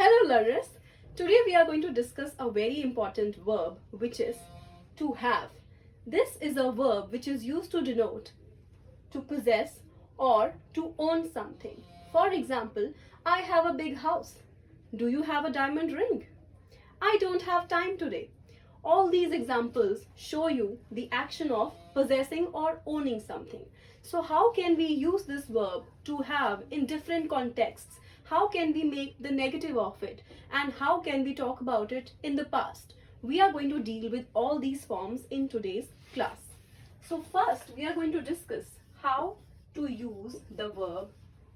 Hello learners, today we are going to discuss a very important verb which is to have. This is a verb which is used to denote to possess or to own something. For example, I have a big house. Do you have a diamond ring? I don't have time today. All these examples show you the action of possessing or owning something. So how can we use this verb to have in different contexts? How can we make the negative of it? And how can we talk about it in the past? We are going to deal with all these forms in today's class. So first we are going to discuss how to use the verb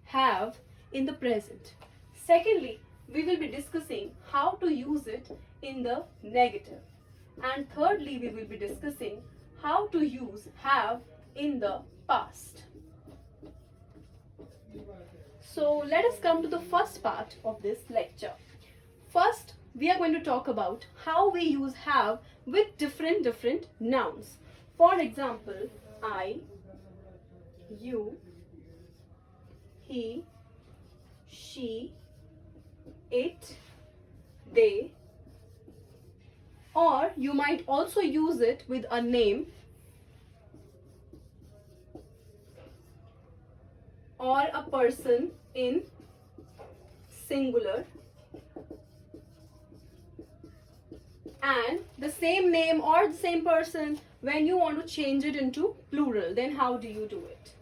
have in the present. Secondly, we will be discussing how to use it in the negative. And thirdly, we will be discussing how to use have in the past. So let us come to the first part of this lecture. First, we are going to talk about how we use have with different nouns. For example, I, you, he, she, it, they, or you might also use it with a name or a person in singular, and the same name or the same person when you want to change it into plural. Then how do you do it?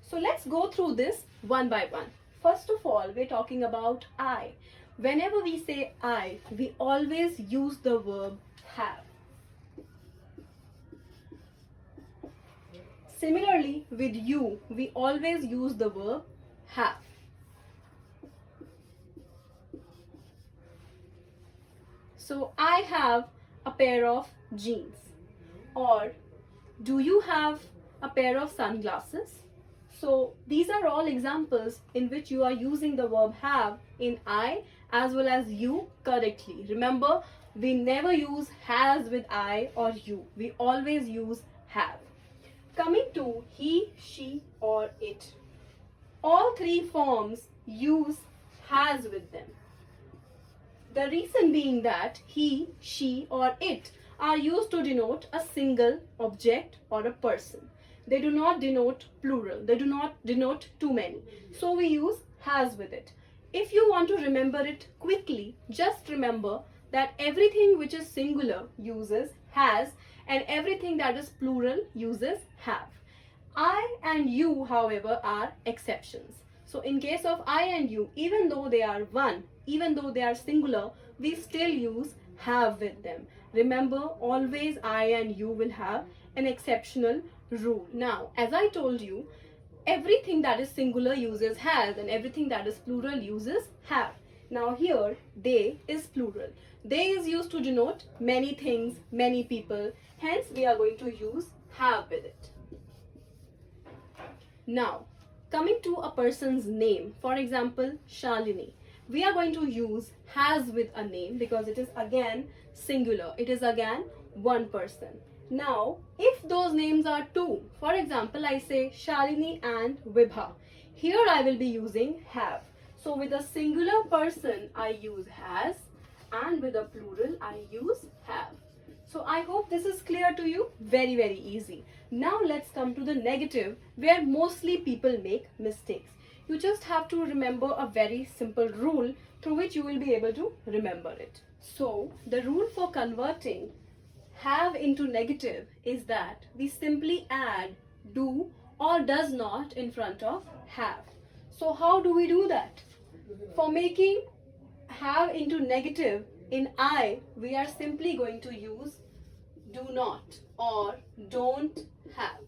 So let's go through this one by one. First of all, we're talking about I. Whenever we say I, we always use the verb have. Similarly, with you, we always use the verb have. So, I have a pair of jeans. Or, do you have a pair of sunglasses? So, these are all examples in which you are using the verb have in I as well as you correctly. Remember, we never use has with I or you. We always use have. Coming to he, she or it. All three forms use has with them. The reason being that he, she or it are used to denote a single object or a person. They do not denote plural. They do not denote too many. So we use has with it. If you want to remember it quickly, just remember that everything which is singular uses has and everything that is plural uses have. I and you, however, are exceptions. So in case of I and you, even though they are one, even though they are singular, we still use have with them. Remember, always I and you will have an exceptional rule. Now, as I told you, everything that is singular uses has and everything that is plural uses have. Now here, they is plural. They is used to denote many things, many people. Hence, we are going to use have with it. Now, coming to a person's name, for example, Shalini, we are going to use has with a name because it is again singular. It is again one person. Now, if those names are two, for example, I say Shalini and Vibha, here I will be using have. So, with a singular person, I use has, and with a plural, I use have. So, I hope this is clear to you. Very easy. Now, let's come to the negative, where mostly people make mistakes. You just have to remember a very simple rule through which you will be able to remember it. So, the rule for converting have into negative is that we simply add do or does not in front of have. So how do we do that? For making have into negative in I, we are simply going to use do not or don't have.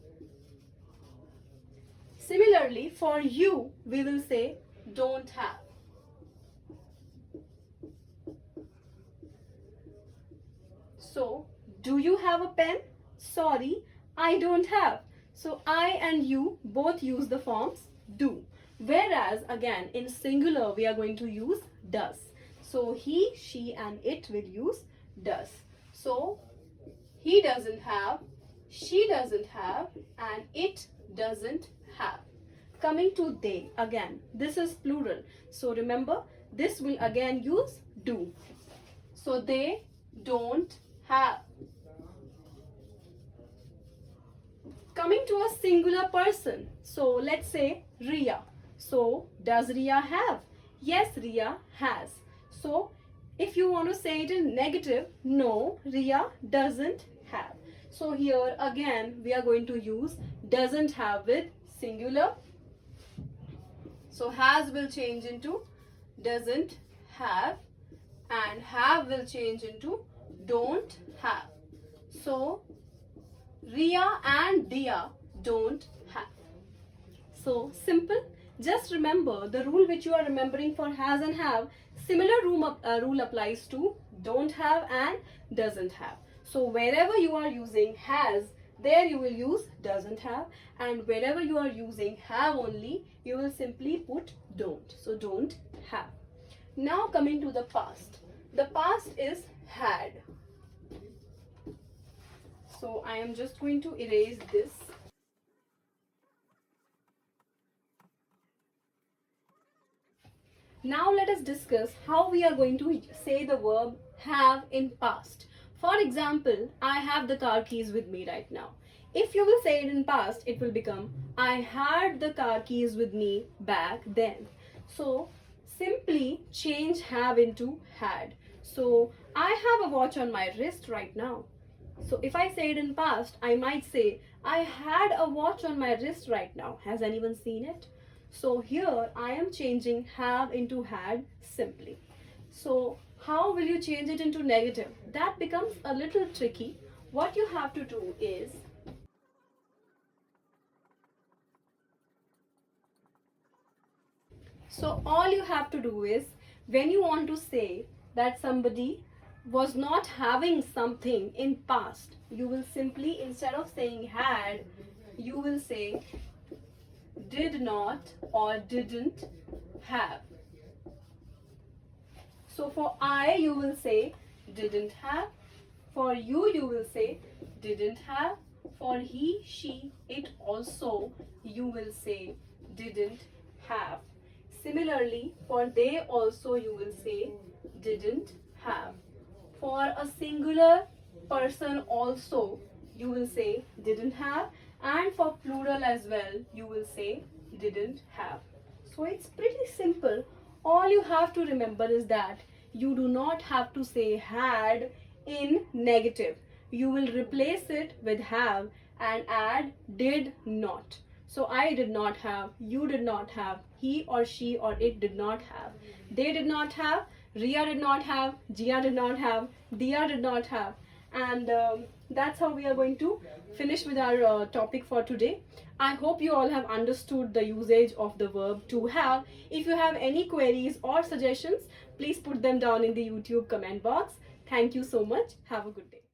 Similarly, for you, we will say don't have. So, do you have a pen? Sorry, I don't have. So, I and you both use the forms do. Whereas, again, in singular, we are going to use does. So, he, she and it will use does. So, he doesn't have, she doesn't have, and it doesn't have. Coming to they, again, this is plural. So remember, this will again use do. So they don't have. Coming to a singular person. So let's say Ria. So does Ria have? Yes, Ria has. So if you want to say it in negative, no, Ria doesn't have. So here again we are going to use doesn't have with singular. So has will change into doesn't have, and have will change into don't have. So Ria and Dia don't have. So simple. Just remember the rule which you are remembering for has and have. Similar rule applies to don't have and doesn't have. So wherever you are using has, there you will use doesn't have, and wherever you are using have only, you will simply put don't. So don't have. Now coming to the past. The past is had. So I am just going to erase this. Now let us discuss how we are going to say the verb have in past. For example, I have the car keys with me right now. If you will say it in past, it will become I had the car keys with me back then. So simply change have into had. So I have a watch on my wrist right now. So if I say it in past, I might say I had a watch on my wrist right now. Has anyone seen it? So here I am changing have into had simply. So how will you change it into negative? That becomes a little tricky. What you have to do is all you have to do is when you want to say that somebody was not having something in past, you will simply, instead of saying had, you will say did not or didn't have. So for I, you will say didn't have. For you will say didn't have. For he, she, it also, you will say didn't have. Similarly, for they also, you will say didn't have. For a singular person also, you will say didn't have, and for plural as well, you will say didn't have. So it's pretty simple. All you have to remember is that you do not have to say had in negative. You will replace it with have and add did not. So I did not have, you did not have, he or she or it did not have, they did not have, Ria did not have, Gia did not have, Dia did not have. And that's how we are going to finish with our topic for today. I hope you all have understood the usage of the verb to have. If you have any queries or suggestions, please put them down in the YouTube comment box. Thank you so much. Have a good day.